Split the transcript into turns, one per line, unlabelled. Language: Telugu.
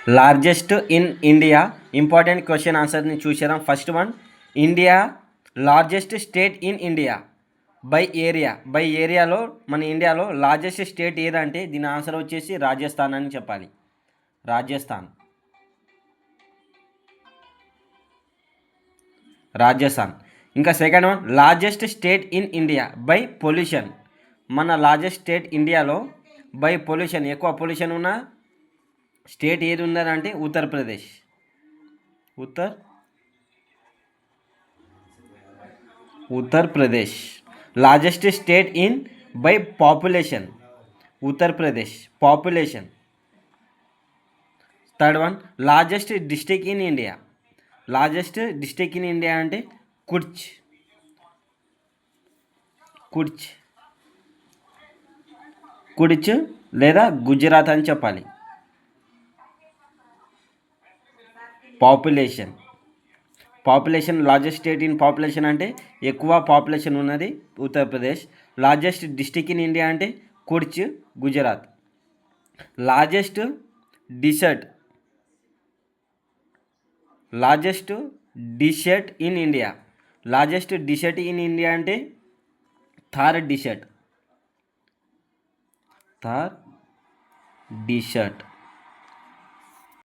Largest in India. Important question ఆన్సర్ని చూసాం. First one, India largest state in India by area. By ఏరియాలో మన ఇండియాలో లార్జెస్ట్ స్టేట్ ఏదంటే దీని ఆన్సర్ వచ్చేసి రాజస్థాన్ అని చెప్పాలి. రాజస్థాన్. ఇంకా second one, largest state in India by pollution. మన లార్జెస్ట్ స్టేట్ ఇండియాలో బై పొల్యూషన్, ఎక్కువ పొల్యూషన్ ఉన్న స్టేట్ ఏది ఉందంటే Uttar Pradesh. Uttar Pradesh. Largest state in by population, Uttar Pradesh. Population. Third one, largest district in India. Largest district in India అంటే కుచ్. లేదా గుజరాత్ అని చెప్పాలి. Population largest state in population అంటే ఎక్కువ పాపులేషన్ ఉన్నది Uttar Pradesh. Largest district in India అంటే Kutch, Gujarat. Largest desert in India. Largest desert in India అంటే థార్ డిసర్ట్.